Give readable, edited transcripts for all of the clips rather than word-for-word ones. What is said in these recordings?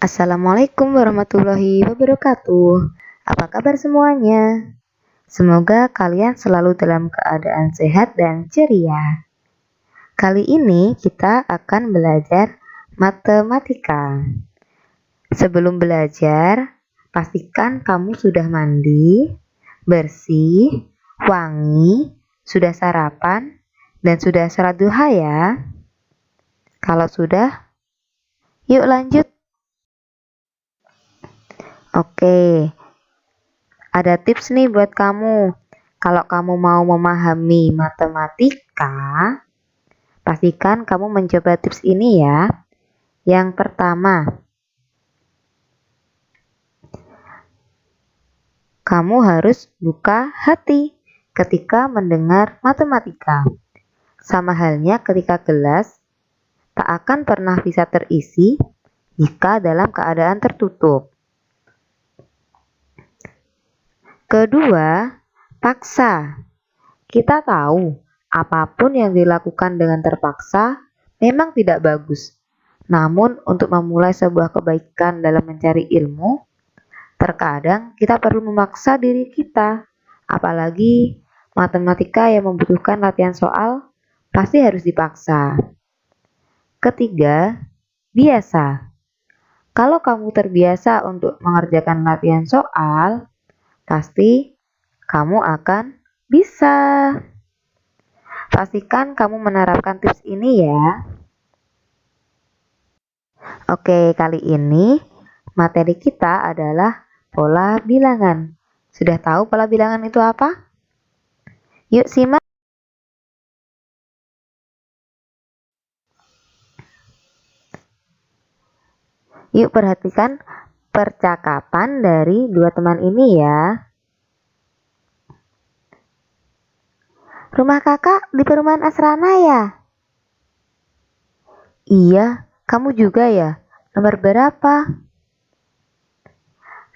Assalamualaikum warahmatullahi wabarakatuh. Apa kabar semuanya? Semoga kalian selalu dalam keadaan sehat dan ceria. Kali ini kita akan belajar matematika. Sebelum belajar, pastikan kamu sudah mandi, bersih, wangi, sudah sarapan, dan sudah sholat duha ya. Kalau sudah, yuk lanjut. Oke, ada tips nih buat kamu. Kalau kamu mau memahami matematika, pastikan kamu mencoba tips ini ya. Yang pertama, kamu harus buka hati ketika mendengar matematika. Sama halnya ketika gelas tak akan pernah bisa terisi jika dalam keadaan tertutup. Kedua, paksa. Kita tahu apapun yang dilakukan dengan terpaksa memang tidak bagus. Namun untuk memulai sebuah kebaikan dalam mencari ilmu, terkadang kita perlu memaksa diri kita. Apalagi matematika yang membutuhkan latihan soal pasti harus dipaksa. Ketiga, biasa. Kalau kamu terbiasa untuk mengerjakan latihan soal, pasti kamu akan bisa. Pastikan kamu menerapkan tips ini ya. Oke, kali ini materi kita adalah pola bilangan. Sudah tahu pola bilangan itu apa? Yuk simak. Yuk perhatikan percakapan dari dua teman ini ya. Rumah kakak di perumahan Asrana ya? Iya, kamu juga ya? Nomor berapa?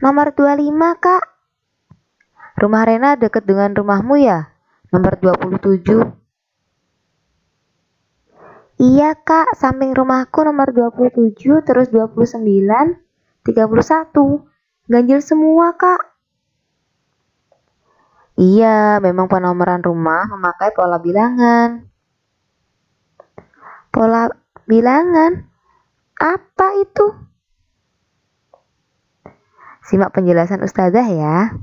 Nomor 25 kak. Rumah Rena dekat dengan rumahmu ya? Nomor 27. Iya kak, samping rumahku nomor 27, terus 29, 31. Ganjil semua kak. Iya, memang penomoran rumah memakai pola bilangan. Pola bilangan? Apa itu? Simak penjelasan Ustazah ya.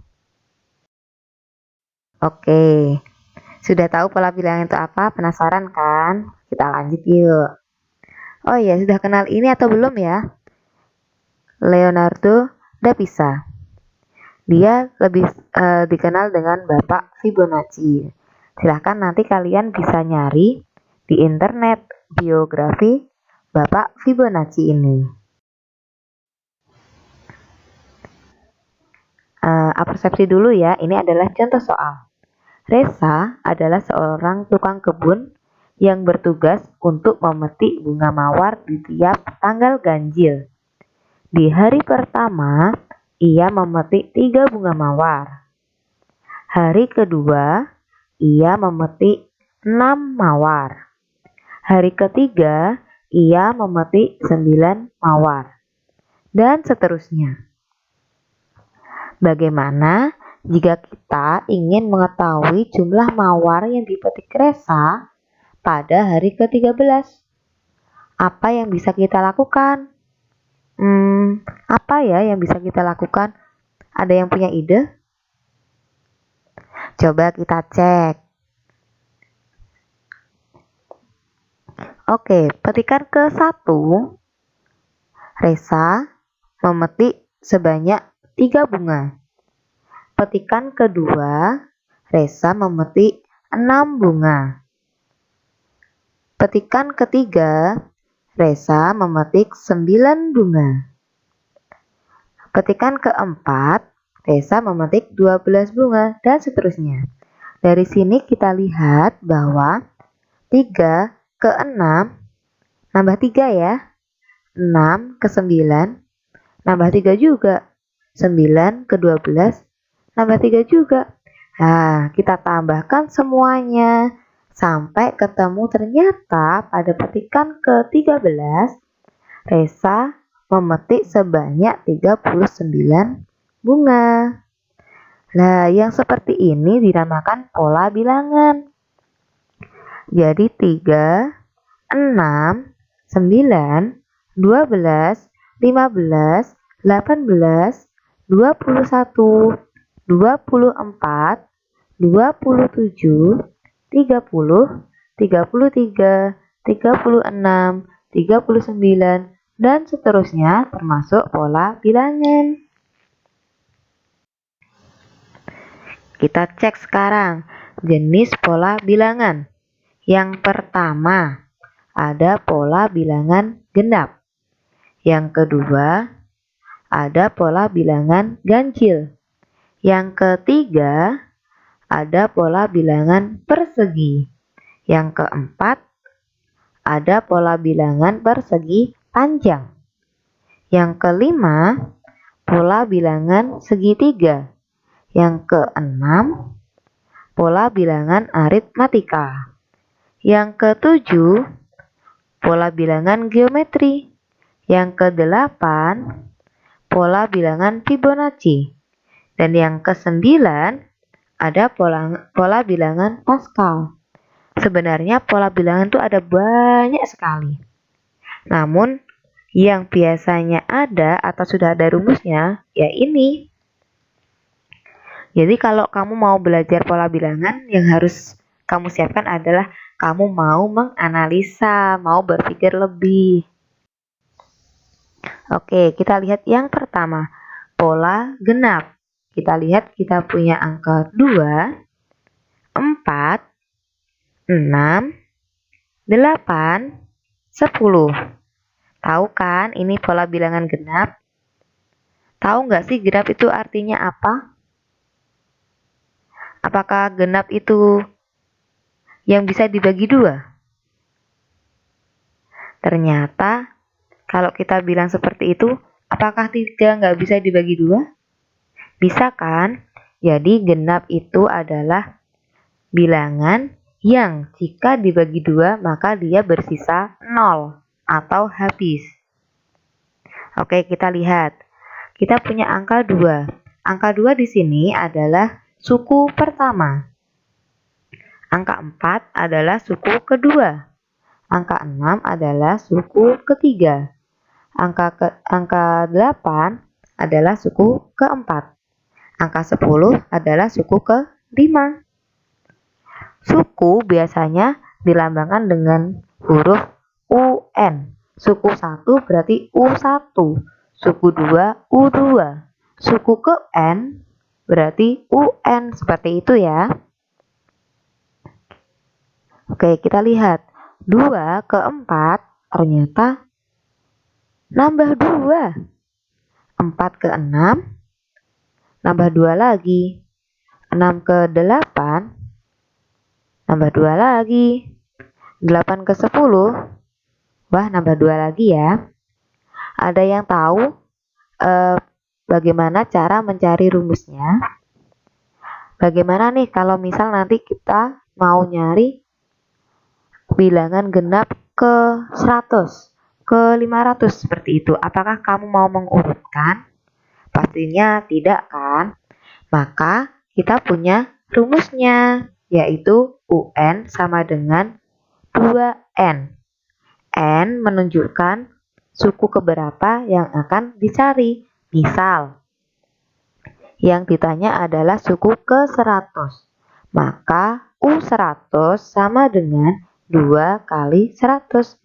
Oke, sudah tahu pola bilangan itu apa? Penasaran kan? Kita lanjut yuk. Oh iya, sudah kenal ini atau belum ya? Leonardo da Pisa. Dia lebih dikenal dengan Bapak Fibonacci. Silahkan nanti kalian bisa nyari di internet biografi Bapak Fibonacci ini. Persepsi dulu ya, ini adalah contoh soal. Reza adalah seorang tukang kebun yang bertugas untuk memetik bunga mawar di tiap tanggal ganjil. Di hari pertama, ia memetik 3 bunga mawar. Hari kedua, ia memetik 6 mawar. Hari ketiga, ia memetik 9 mawar. Dan seterusnya. Bagaimana jika kita ingin mengetahui jumlah mawar yang dipetik Reza pada hari ke-13? Apa yang bisa kita lakukan? Apa ya yang bisa kita lakukan? Ada yang punya ide? Coba kita cek. Oke, petikan ke-1. Reza memetik sebanyak 3 bunga. Petikan kedua, Reza memetik 6 bunga. Petikan ketiga, Reza memetik 9 bunga. Petikan keempat, Reza memetik 12 bunga, dan seterusnya. Dari sini kita lihat bahwa 3 ke 6, nambah 3 ya. 6 ke 9, nambah 3 juga. 9 ke 12, nambah 3 juga. Nah, kita tambahkan semuanya sampai ketemu ternyata pada petikan ke-13 Reza memetik sebanyak 39 bunga. Nah, yang seperti ini dinamakan pola bilangan. Jadi 3, 6, 9, 12, 15, 18, 21, 24, 27, 30, 33, 36, 39, dan seterusnya termasuk pola bilangan. Kita cek sekarang jenis pola bilangan. Yang pertama, ada pola bilangan genap. Yang kedua, ada pola bilangan ganjil. Yang ketiga, ada pola bilangan persegi. Yang keempat, ada pola bilangan persegi panjang. Yang kelima, pola bilangan segitiga. Yang keenam, pola bilangan aritmatika. Yang ketujuh, pola bilangan geometri. Yang kedelapan, pola bilangan Fibonacci. Dan yang kesembilan, ada pola bilangan Pascal. Sebenarnya pola bilangan itu ada banyak sekali. Namun, yang biasanya ada atau sudah ada rumusnya, ya ini. Jadi kalau kamu mau belajar pola bilangan, yang harus kamu siapkan adalah kamu mau menganalisa, mau berpikir lebih. Oke, kita lihat yang pertama, pola genap. Kita lihat kita punya angka 2, 4, 6, 8, 10. Tahu kan ini pola bilangan genap? Tahu nggak sih genap itu artinya apa? Apakah genap itu yang bisa dibagi 2? Ternyata kalau kita bilang seperti itu, apakah 3 nggak bisa dibagi 2? Bisa kan? Jadi genap itu adalah bilangan yang jika dibagi 2 maka dia bersisa 0 atau habis. Oke, kita lihat. Kita punya angka 2. Angka 2 di sini adalah suku pertama. Angka 4 adalah suku kedua. Angka 6 adalah suku ketiga. Angka 8 adalah suku keempat. Angka 10 adalah suku kelima. Suku biasanya dilambangkan dengan huruf UN. Suku 1 berarti U1. Suku 2 U2. Suku ke N berarti UN. Seperti itu ya. Oke, kita lihat. 2 ke 4 ternyata nambah 2. 4 ke 6 nambah 2 lagi. 6 ke 8 nambah 2 lagi. 8 ke 10 wah nambah 2 lagi ya. Ada yang tahu bagaimana cara mencari rumusnya? Bagaimana nih kalau misal nanti kita mau nyari bilangan genap ke 100, ke 500 seperti itu. Apakah kamu mau mengurutkan? Pastinya tidak kan? Maka kita punya rumusnya, yaitu UN sama dengan 2N. N menunjukkan suku keberapa yang akan dicari. Misal, yang ditanya adalah suku ke 100. Maka U100 sama dengan 2 kali 100.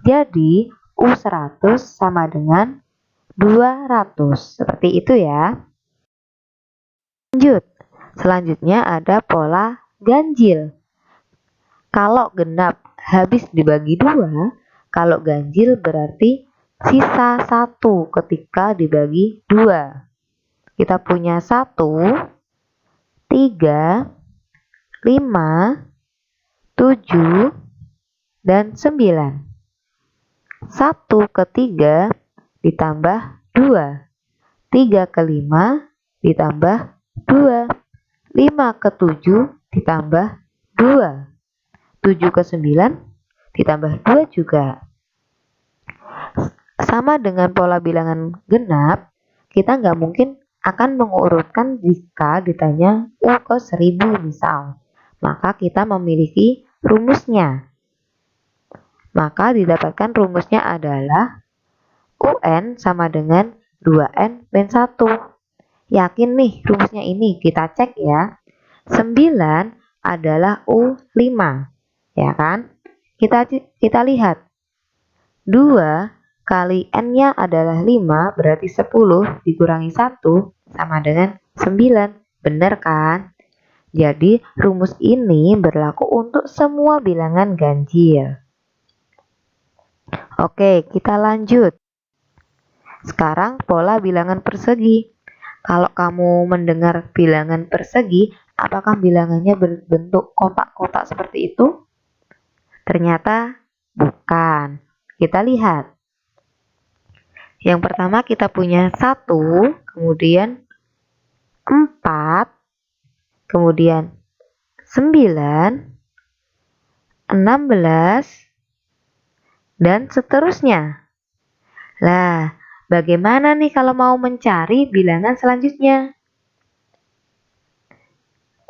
Jadi U100 sama dengan 200. Seperti itu ya. Selanjutnya ada pola ganjil. Kalau genap habis dibagi 2, kalau ganjil berarti sisa 1 ketika dibagi 2. Kita punya 1, 3, 5, 7, dan 9. 1 ke 3 ditambah 2. 3 ke 5 ditambah 2. 5 ke 7 ditambah 2. 7 ke 9 ditambah 2 juga. sama dengan pola bilangan genap, kita nggak mungkin akan mengurutkan jika ditanya U ke 1000 misal. Maka kita memiliki rumusnya. Maka didapatkan rumusnya adalah UN sama dengan 2N min 1. Yakin nih rumusnya ini? Kita cek ya. 9 adalah U5. Ya kan? Kita lihat. 2 kali N-nya adalah 5, berarti 10 dikurangi 1 sama dengan 9. Benar kan? Jadi rumus ini berlaku untuk semua bilangan ganjil. Oke, kita lanjut. Sekarang pola bilangan persegi. Kalau kamu mendengar bilangan persegi, apakah bilangannya berbentuk kotak-kotak seperti itu? Ternyata bukan. Kita lihat. Yang pertama kita punya 1, kemudian 4, kemudian 9, 16, dan seterusnya. Lah, bagaimana nih kalau mau mencari bilangan selanjutnya?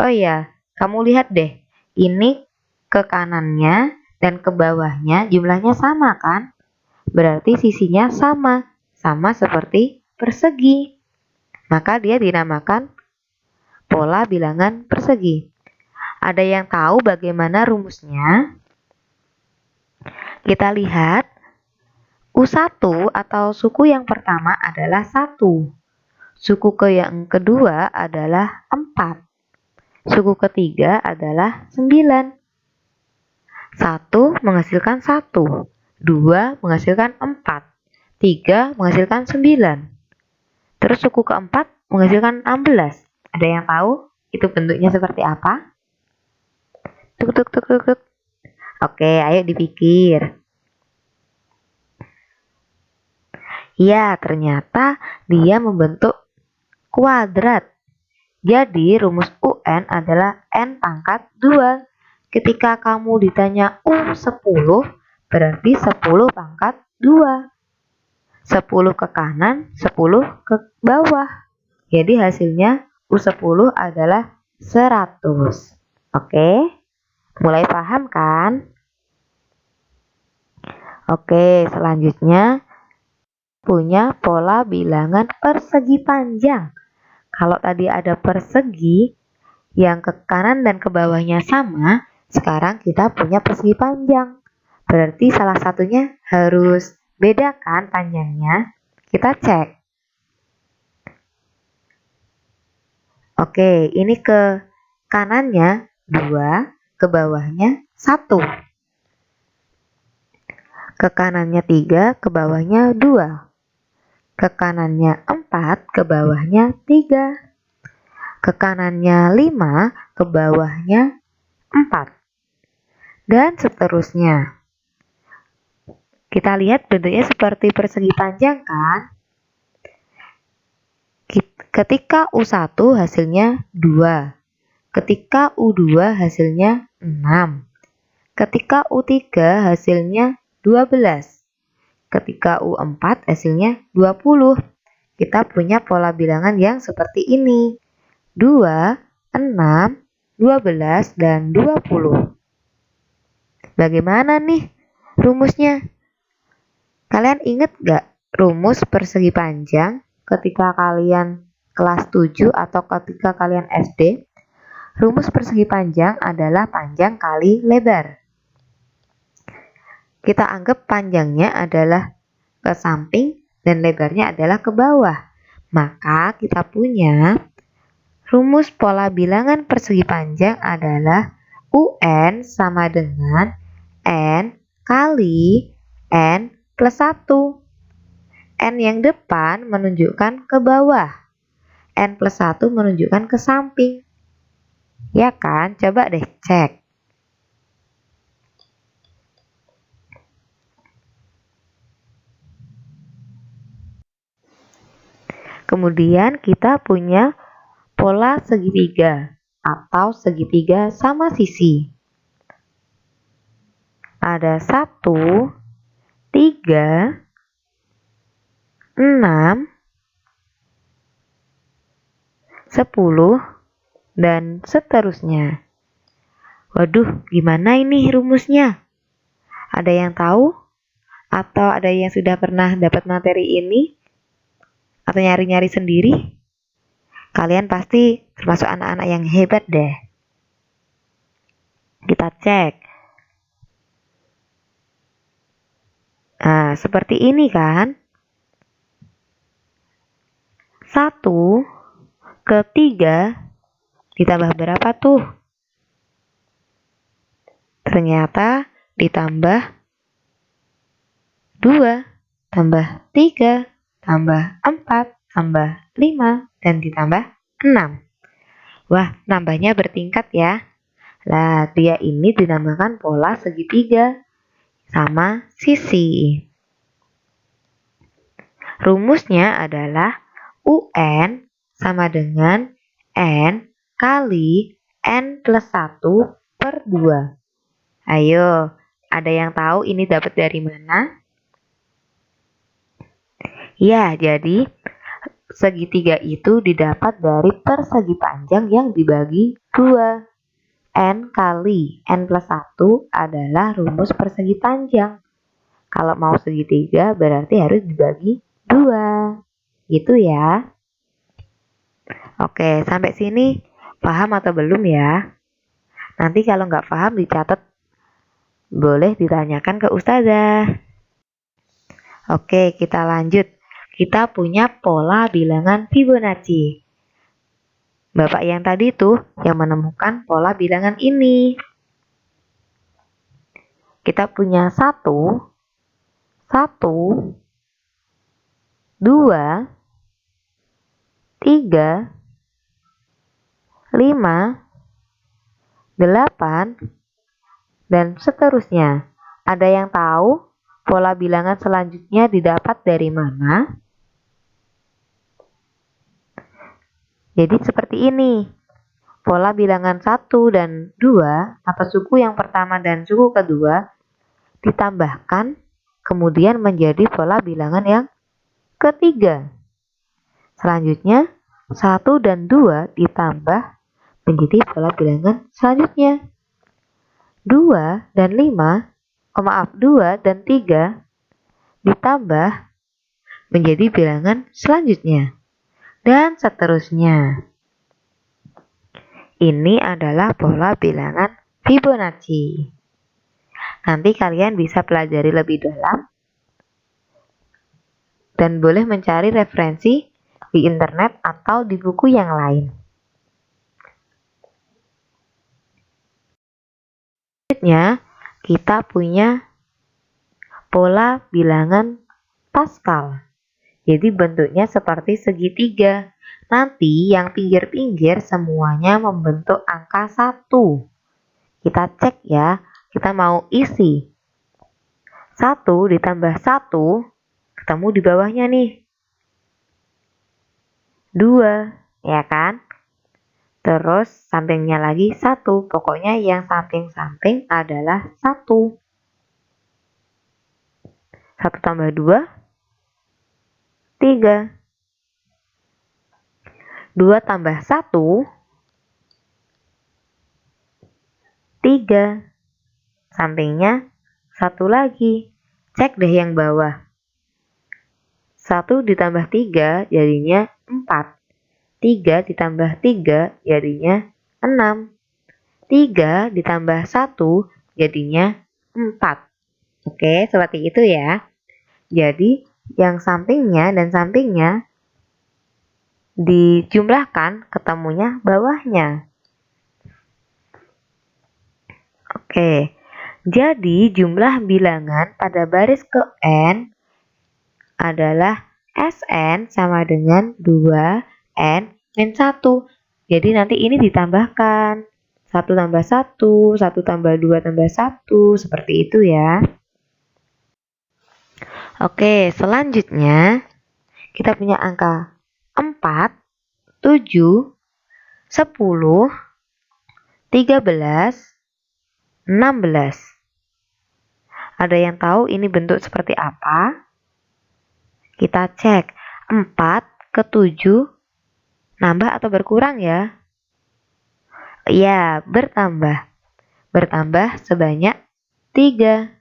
Oh iya, kamu lihat deh. Ini ke kanannya dan ke bawahnya jumlahnya sama kan? Berarti sisinya sama seperti persegi. Maka dia dinamakan pola bilangan persegi. Ada yang tahu bagaimana rumusnya? Kita lihat. U1 atau suku yang pertama adalah 1. Suku yang kedua adalah 4. Suku ketiga adalah 9. 1 menghasilkan 1. 2 menghasilkan 4. 3 menghasilkan 9. Terus suku keempat menghasilkan 16. Ada yang tahu itu bentuknya seperti apa? Tuk tuk tuk tuk tuk. Oke, ayo dipikir. Ya, ternyata dia membentuk kuadrat. Jadi rumus UN adalah N pangkat 2. Ketika kamu ditanya U10, berarti 10 pangkat 2. 10 ke kanan, 10 ke bawah. Jadi hasilnya U10 adalah 100. Oke, mulai paham kan? Oke, selanjutnya punya pola bilangan persegi panjang. Kalau tadi ada persegi yang ke kanan dan ke bawahnya sama, sekarang kita punya persegi panjang. Berarti salah satunya harus beda kan panjangnya? Kita cek. Oke, ini ke kanannya 2, ke bawahnya 1. Ke kanannya 3, ke bawahnya 2. Ke kanannya 4, ke bawahnya 3. Ke kanannya 5, ke bawahnya 4. Dan seterusnya. Kita lihat bentuknya seperti persegi panjang kan? Ketika U1 hasilnya 2. Ketika U2 hasilnya 6. Ketika U3 hasilnya 12. Ketika U4 hasilnya 20. Kita punya pola bilangan yang seperti ini. 2, 6, 12, dan 20. Bagaimana nih rumusnya? Kalian ingat gak rumus persegi panjang ketika kalian kelas 7 atau ketika kalian SD? Rumus persegi panjang adalah panjang kali lebar. Kita anggap panjangnya adalah ke samping dan lebarnya adalah ke bawah. Maka kita punya rumus pola bilangan persegi panjang adalah UN sama dengan N kali N plus 1. N yang depan menunjukkan ke bawah. N plus 1 menunjukkan ke samping. Ya kan? Coba deh cek. Kemudian kita punya pola segitiga atau segitiga sama sisi. Ada 1, 3, 6, 10, dan seterusnya. Waduh, gimana ini rumusnya? Ada yang tahu? Atau ada yang sudah pernah dapat materi ini? Atau nyari-nyari sendiri? Kalian pasti termasuk anak-anak yang hebat deh. Kita cek. Nah, seperti ini kan? 1 ke 3 ditambah berapa tuh? Ternyata ditambah 2, tambah 3, tambah 4, tambah 5, dan ditambah 6. Wah, nambahnya bertingkat ya. Lah, dia ini dinamakan pola segitiga sama sisi. Rumusnya adalah UN sama dengan N kali N plus 1 per 2. Ayo, ada yang tahu ini dapat dari mana? Ya, jadi segitiga itu didapat dari persegi panjang yang dibagi 2. N kali N plus 1 adalah rumus persegi panjang. Kalau mau segitiga berarti harus dibagi 2. Gitu ya. Oke, sampai sini paham atau belum ya? Nanti kalau nggak paham dicatat, boleh ditanyakan ke ustazah. Oke, kita lanjut. Kita punya pola bilangan Fibonacci. Bapak yang tadi tuh yang menemukan pola bilangan ini. Kita punya 1, 2, 3, 5, 8, dan seterusnya. Ada yang tahu pola bilangan selanjutnya didapat dari mana? Jadi seperti ini. Pola bilangan 1 dan 2 atau suku yang pertama dan suku kedua ditambahkan kemudian menjadi pola bilangan yang ketiga. Selanjutnya 1 dan 2 ditambah menjadi pola bilangan selanjutnya. 2 dan 5, 2 dan 3 ditambah menjadi bilangan selanjutnya. Dan seterusnya. Ini adalah pola bilangan Fibonacci. Nanti kalian bisa pelajari lebih dalam dan boleh mencari referensi di internet atau di buku yang lain. Selanjutnya, kita punya pola bilangan Pascal. Jadi bentuknya seperti segitiga. Nanti yang pinggir-pinggir semuanya membentuk angka 1. Kita cek ya, kita mau isi 1 ditambah 1, ketemu di bawahnya nih 2, ya kan? Terus sampingnya lagi 1, pokoknya yang samping-samping adalah 1. 1 tambah 2, 3. 2 tambah 1, 3. Sampingnya 1 lagi. Cek deh yang bawah. 1 ditambah 3 jadinya 4. 3 ditambah 3 jadinya 6. 3 ditambah 1 jadinya 4. Oke, seperti itu ya. Jadi yang sampingnya dan sampingnya dijumlahkan ketemunya bawahnya. Oke, jadi jumlah bilangan pada baris ke N adalah Sn sama dengan 2N min 1. Jadi nanti ini ditambahkan. 1 tambah 1, 1 tambah 2 tambah 1, seperti itu ya. Oke, selanjutnya kita punya angka 4, 7, 10, 13, 16. Ada yang tahu ini bentuk seperti apa? Kita cek 4 ke 7 nambah atau berkurang ya? Iya, bertambah. Bertambah sebanyak 3.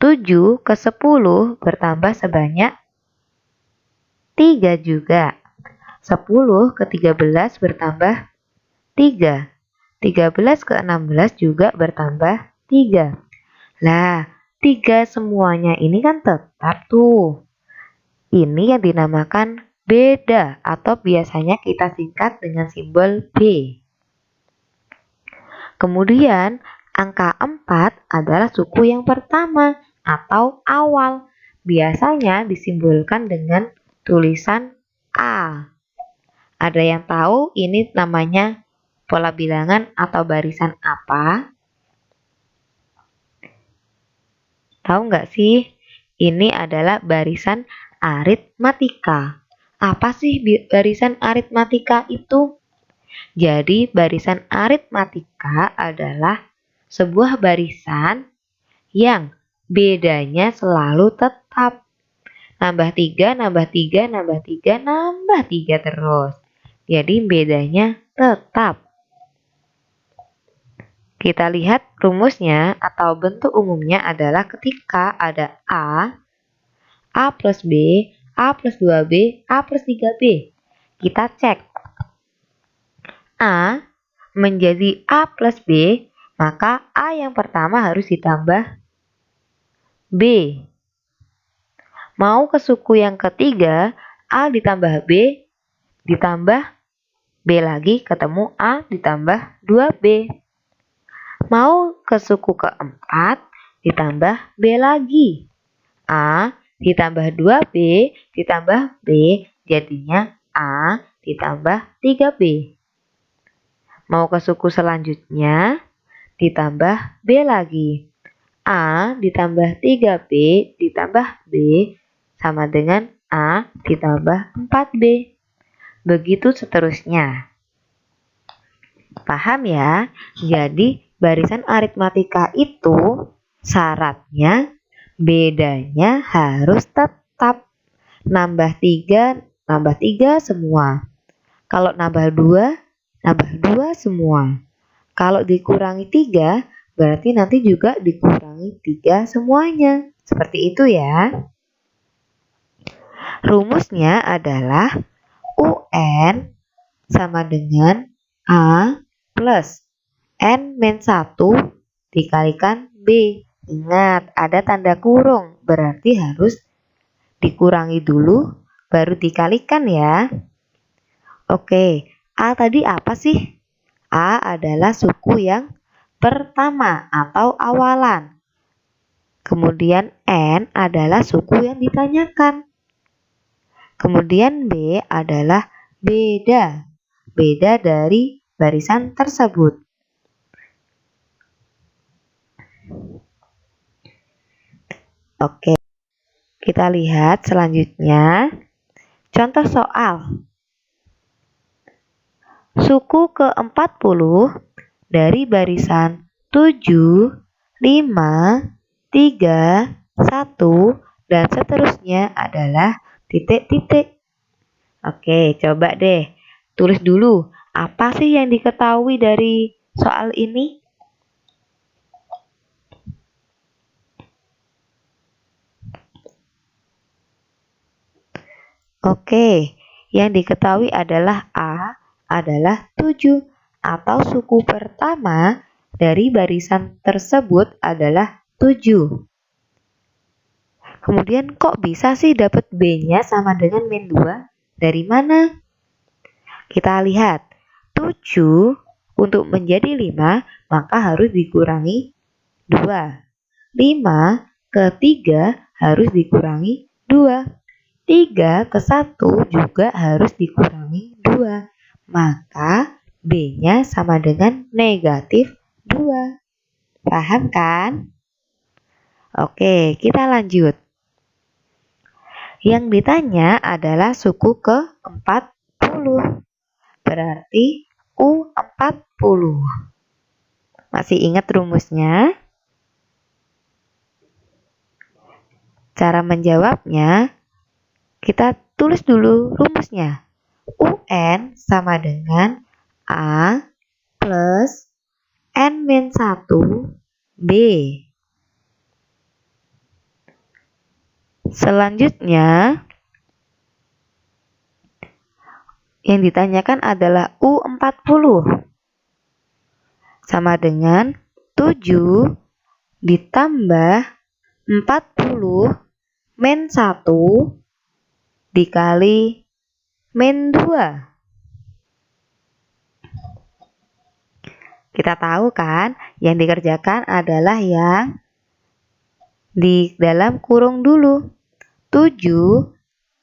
7 ke 10 bertambah sebanyak 3 juga. 10 ke 13 bertambah 3. 13 ke 16 juga bertambah 3. Lah, 3 semuanya ini kan tetap tuh. Ini yang dinamakan beda atau biasanya kita singkat dengan simbol B. Kemudian, angka 4 adalah suku yang pertama atau awal. Biasanya disimbolkan dengan tulisan A. Ada yang tahu ini namanya pola bilangan atau barisan apa? Tahu nggak sih? Ini adalah barisan aritmatika. Apa sih barisan aritmatika itu? Jadi, barisan aritmatika adalah sebuah barisan yang bedanya selalu tetap. Nambah 3, nambah 3, nambah 3, nambah 3 terus. Jadi, bedanya tetap. Kita lihat rumusnya atau bentuk umumnya adalah ketika ada A plus B, A plus 2B, A plus 3B. Kita cek. A menjadi A plus B, maka A yang pertama harus ditambah B. Mau ke suku yang ketiga, A ditambah B, ditambah B lagi, ketemu A ditambah 2B. Mau ke suku keempat, ditambah B lagi. A ditambah 2B, ditambah B, jadinya A ditambah 3B. Mau ke suku selanjutnya, ditambah B lagi. A ditambah 3B ditambah B sama dengan A ditambah 4B. Begitu seterusnya. Paham ya? Jadi barisan aritmatika itu syaratnya bedanya harus tetap. Nambah 3 semua. Kalau nambah 2 semua. Kalau dikurangi 3, berarti nanti juga dikurangi 3 semuanya. Seperti itu ya. Rumusnya adalah UN sama dengan A plus N-1 dikalikan B. Ingat, ada tanda kurung, berarti harus dikurangi dulu, baru dikalikan ya. Oke, A tadi apa sih? A adalah suku yang pertama atau awalan. Kemudian N adalah suku yang ditanyakan. Kemudian B adalah beda. Beda dari barisan tersebut. Oke, kita lihat selanjutnya. Contoh soal. Suku ke-40 dari barisan 7, 5, 3, 1, dan seterusnya adalah titik-titik. Oke, coba deh. Tulis dulu, apa sih yang diketahui dari soal ini? Oke, yang diketahui adalah A adalah 7 atau suku pertama dari barisan tersebut adalah 7. Kemudian kok bisa sih dapat B-nya sama dengan min 2? Dari mana? Kita lihat, 7 untuk menjadi 5 maka harus dikurangi 2. 5 ke 3 harus dikurangi 2. 3 ke 1 juga harus dikurangi 2. Maka B-nya sama dengan negatif 2. Paham kan? Oke, kita lanjut. Yang ditanya adalah suku ke-40. Berarti U40. Masih ingat rumusnya? Cara menjawabnya, kita tulis dulu rumusnya. UN sama dengan A plus N-1 B. Selanjutnya, yang ditanyakan adalah U40 sama dengan 7 ditambah 40 min 1 dikali min 2. Kita tahu kan, yang dikerjakan adalah yang di dalam kurung dulu. 7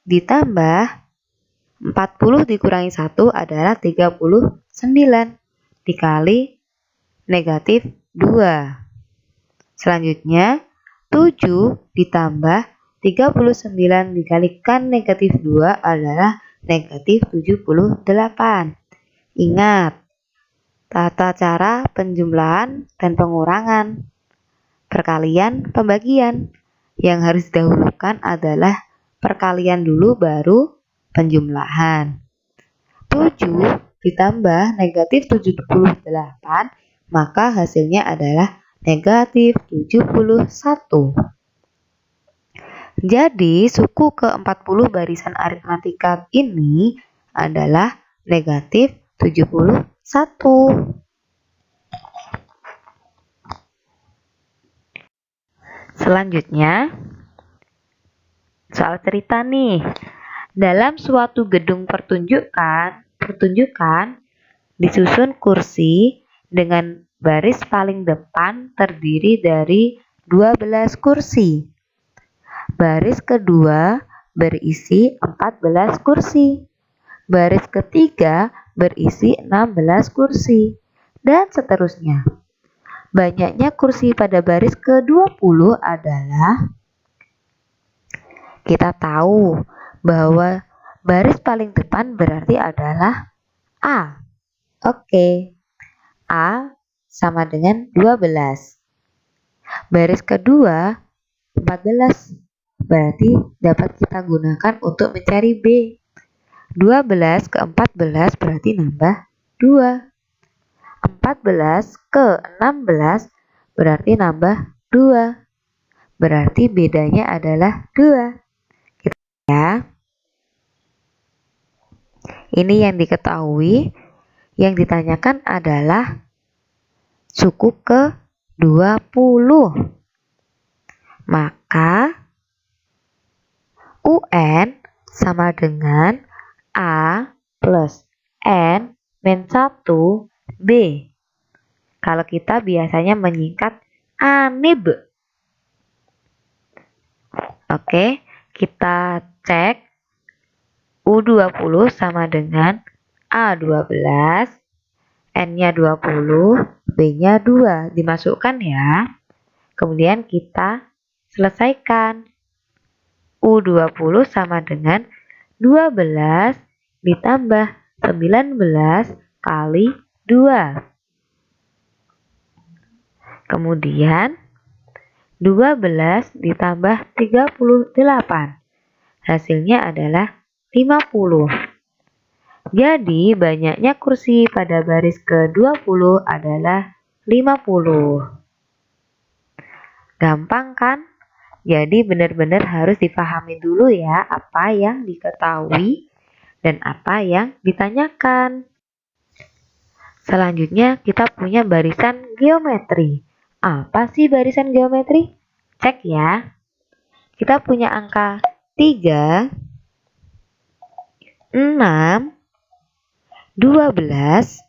ditambah 40 dikurangi 1 adalah 39 dikali negatif 2. Selanjutnya 7 ditambah 39 dikalikan negatif 2 adalah negatif 78. Ingat, tata cara penjumlahan dan pengurangan, perkalian, pembagian. Yang harus didahulukan adalah perkalian dulu baru penjumlahan. 7 ditambah negatif 78, maka hasilnya adalah negatif 71. Jadi suku ke-40 barisan aritmatika ini adalah negatif 71. Selanjutnya, soal cerita nih. Dalam suatu gedung pertunjukan disusun kursi dengan baris paling depan terdiri dari 12 kursi. Baris kedua berisi 14 kursi. Baris ketiga berisi 16 kursi. Dan seterusnya. Banyaknya kursi pada baris ke-20 adalah, kita tahu bahwa baris paling depan berarti adalah A. Oke. A sama dengan 12. Baris kedua 14. Berarti dapat kita gunakan untuk mencari B. 12 ke 14 berarti nambah 2. 14 ke 16 berarti nambah 2. Berarti bedanya adalah 2. Kita ya. Ini yang diketahui. Yang ditanyakan adalah suku ke-20. Maka UN sama dengan A plus N min 1 B. Kalau kita biasanya menyingkat ANIB. Oke, kita cek U20 sama dengan A12, N-nya 20, B-nya 2. Dimasukkan ya. Kemudian kita selesaikan. U20 sama dengan 12 ditambah 19 kali 2. Kemudian 12 ditambah 38. Hasilnya adalah 50. Jadi banyaknya kursi pada baris ke-20 adalah 50. Gampang kan? Jadi benar-benar harus dipahami dulu ya apa yang diketahui dan apa yang ditanyakan. Selanjutnya kita punya barisan geometri. Apa sih barisan geometri? Cek ya. Kita punya angka 3, 6, 12,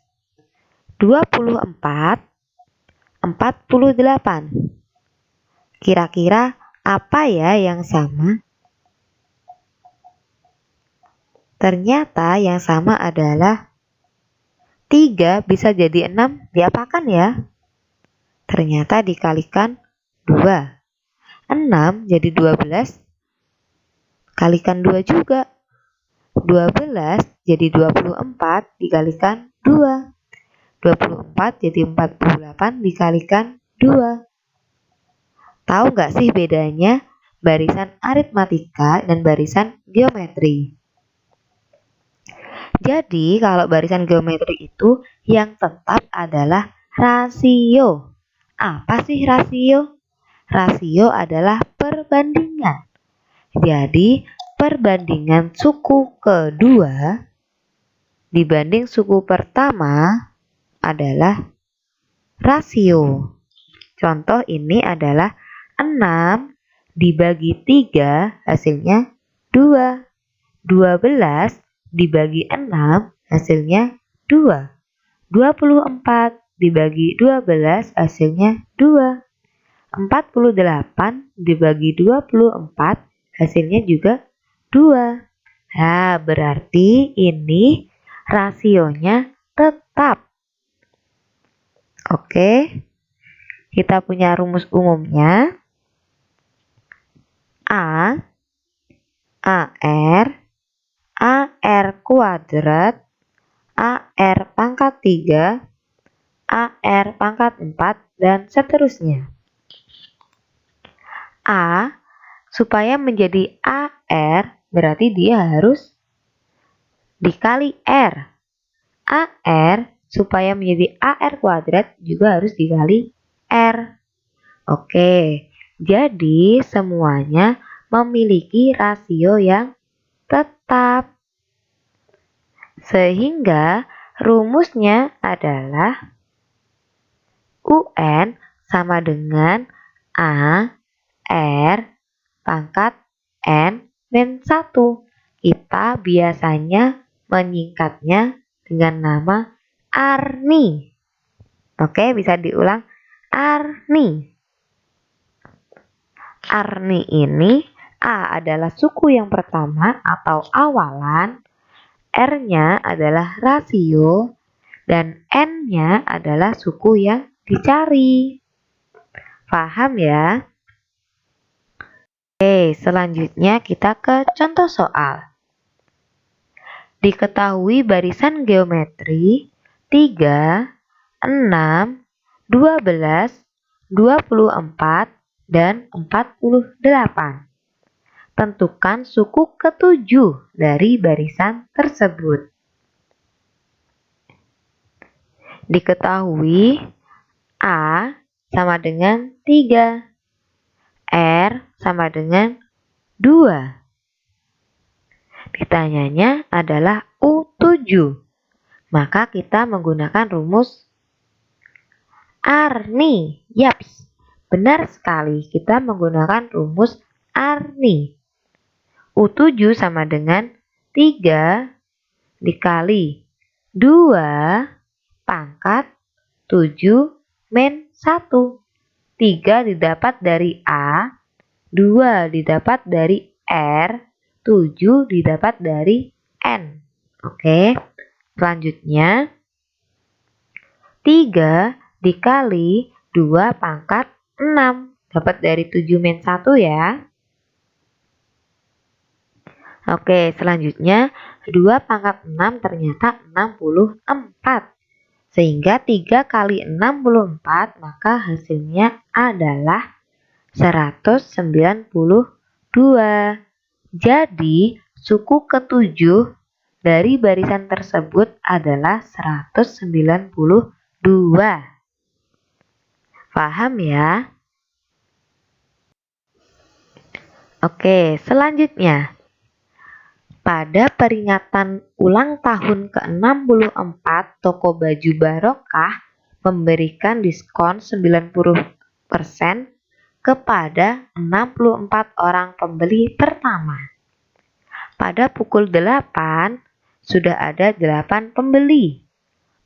24, 48. Kira-kira apa ya yang sama? Ternyata yang sama adalah 3 bisa jadi 6 diapakan ya? Ternyata dikalikan 2. 6 jadi 12 kalikan 2 juga. 12 jadi 24 dikalikan 2. 24 jadi 48 dikalikan 2. Tahu nggak sih bedanya? barisan aritmatika, dan barisan geometri. Jadi, kalau barisan geometri itu yang tetap adalah rasio. Apa sih rasio? Rasio adalah perbandingan. Jadi, perbandingan suku kedua dibanding suku pertama adalah rasio. Contoh ini adalah 6 dibagi 3 hasilnya 2. 12 dibagi 6 hasilnya 2. 24 dibagi 12 hasilnya 2. 48 dibagi 24 hasilnya juga 2. Nah, berarti ini rasionya tetap. Oke, kita punya rumus umumnya. A, AR, AR kuadrat, AR pangkat 3, AR pangkat 4, dan seterusnya. A, supaya menjadi AR, berarti dia harus dikali R. AR, supaya menjadi AR kuadrat, juga harus dikali R. Oke, jadi semuanya memiliki rasio yang tetap. Sehingga rumusnya adalah UN sama dengan A R pangkat N min 1. Kita biasanya menyingkatnya dengan nama Arni. Oke, bisa diulang. Arni. Arni ini A adalah suku yang pertama atau awalan, R-nya adalah rasio, dan N-nya adalah suku yang dicari. Paham ya? Oke, selanjutnya kita ke contoh soal. Diketahui barisan geometri 3, 6, 12, 24, dan 48. Tentukan suku ketujuh dari barisan tersebut. Diketahui A sama dengan 3, R sama dengan 2. Ditanyanya adalah U7. Maka kita menggunakan rumus Arni. Yaps, benar sekali, kita menggunakan rumus Arni. U7 sama dengan 3 dikali 2 pangkat 7 min 1. 3 didapat dari A, 2 didapat dari R, 7 didapat dari N. Oke, selanjutnya 3 dikali 2 pangkat 6. Dapat dari 7 min 1 ya. Oke, selanjutnya 2 pangkat 6 ternyata 64. Sehingga 3 kali 64 maka hasilnya adalah 192. Jadi suku ketujuh dari barisan tersebut adalah 192. Paham ya? Oke, selanjutnya. Pada peringatan ulang tahun ke-64, toko baju Barokah memberikan diskon 90% kepada 64 orang pembeli pertama. Pada pukul 8 sudah ada 8 pembeli.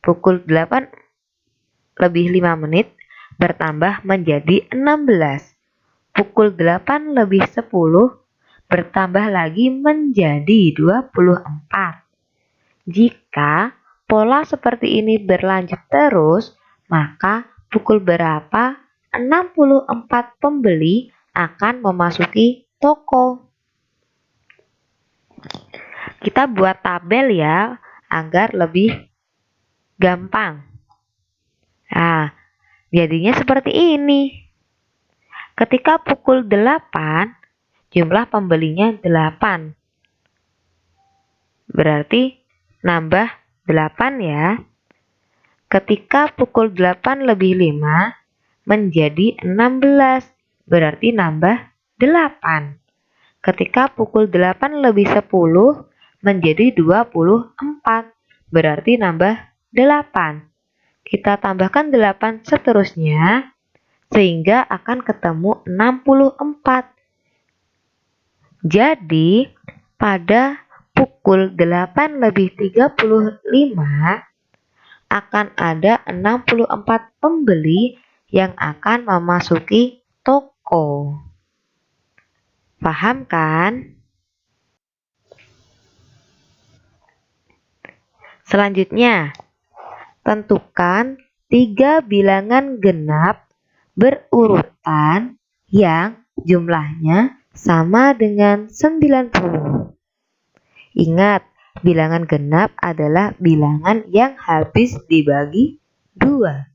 Pukul 8 lebih 5 menit bertambah menjadi 16. Pukul 8 lebih 10 bertambah lagi menjadi 24. Jika pola seperti ini berlanjut terus, maka pukul berapa 64 pembeli akan memasuki toko. Kita buat tabel ya, agar lebih gampang. Nah, jadinya seperti ini. Ketika pukul 8, jumlah pembelinya 8. Berarti nambah 8 ya. Ketika pukul 8 lebih 5 menjadi 16, berarti nambah 8. Ketika pukul 8 lebih 10 menjadi 24, berarti nambah 8. Kita tambahkan 8 seterusnya, sehingga akan ketemu 64. Jadi, pada pukul 8 lebih 35 akan ada 64 pembeli yang akan memasuki toko. Paham kan? Selanjutnya, tentukan 3 bilangan genap berurutan yang jumlahnya sama dengan 90. Ingat, bilangan genap adalah bilangan yang habis dibagi 2.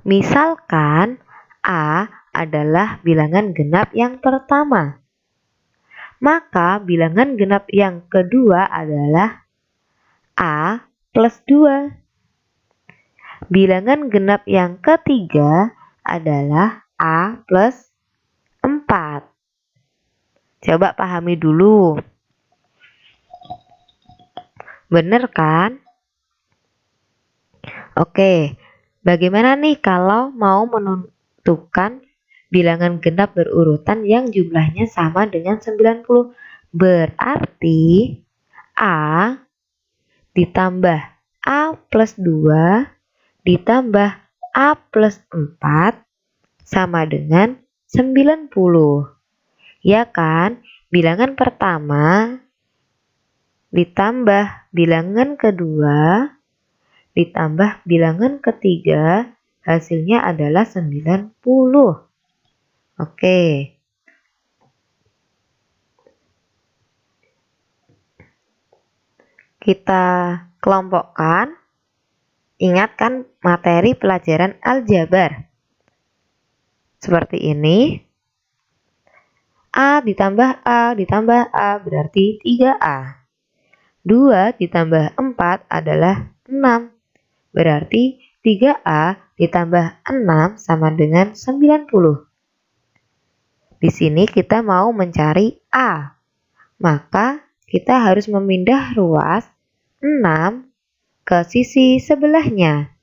Misalkan A adalah bilangan genap yang pertama. Maka bilangan genap yang kedua adalah A plus 2. Bilangan genap yang ketiga adalah A plus 4. Coba pahami dulu. Bener kan? Oke, bagaimana nih kalau mau menentukan bilangan genap berurutan yang jumlahnya sama dengan 90? Berarti A ditambah A plus 2 ditambah A plus 4 sama dengan 90. Ya kan? Bilangan pertama ditambah bilangan kedua ditambah bilangan ketiga, hasilnya adalah 90. Oke. Kita kelompokkan. Ingat kan materi pelajaran aljabar. Seperti ini. A ditambah A ditambah A berarti 3A. 2 ditambah 4 adalah 6. Berarti 3A ditambah 6 sama dengan 90. Di sini kita mau mencari A. Maka kita harus memindah ruas 6 ke sisi sebelahnya.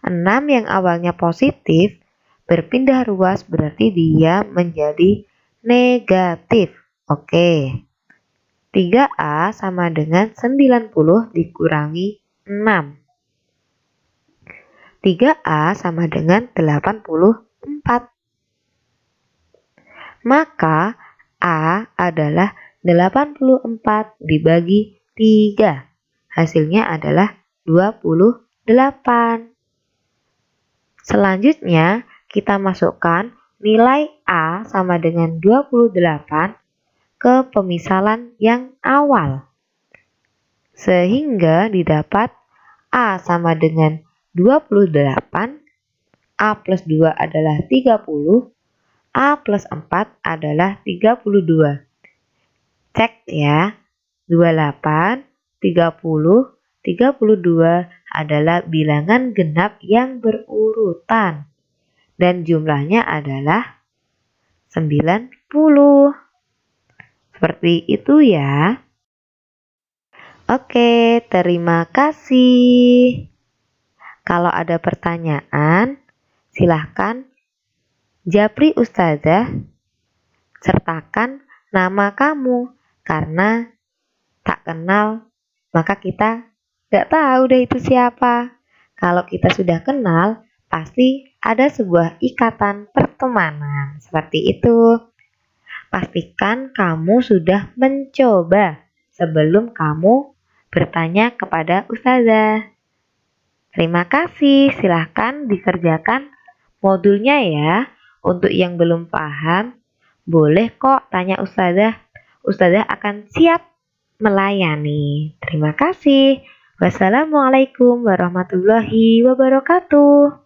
6 yang awalnya positif berpindah ruas berarti dia menjadi negatif. Oke. 3A sama dengan 90 dikurangi 6. 3A sama dengan 84. Maka A adalah 84 dibagi 3. Hasilnya adalah 28. Selanjutnya kita masukkan nilai A sama dengan 28 ke pemisalan yang awal. Sehingga didapat A sama dengan 28, A plus 2 adalah 30, A plus 4 adalah 32. Cek ya, 28, 30, 32 adalah bilangan genap yang berurutan. Dan jumlahnya adalah 90. Seperti itu ya. Oke, terima kasih. Kalau ada pertanyaan, silahkan japri Ustazah, sertakan nama kamu. Karena tak kenal, maka kita gak tahu deh itu siapa. Kalau kita sudah kenal, pasti ada sebuah ikatan pertemanan. Seperti itu. Pastikan kamu sudah mencoba sebelum kamu bertanya kepada Ustazah. Terima kasih, silahkan dikerjakan modulnya ya. Untuk yang belum paham, boleh kok tanya Ustazah. Ustazah akan siap melayani. Terima kasih. Wassalamualaikum warahmatullahi wabarakatuh.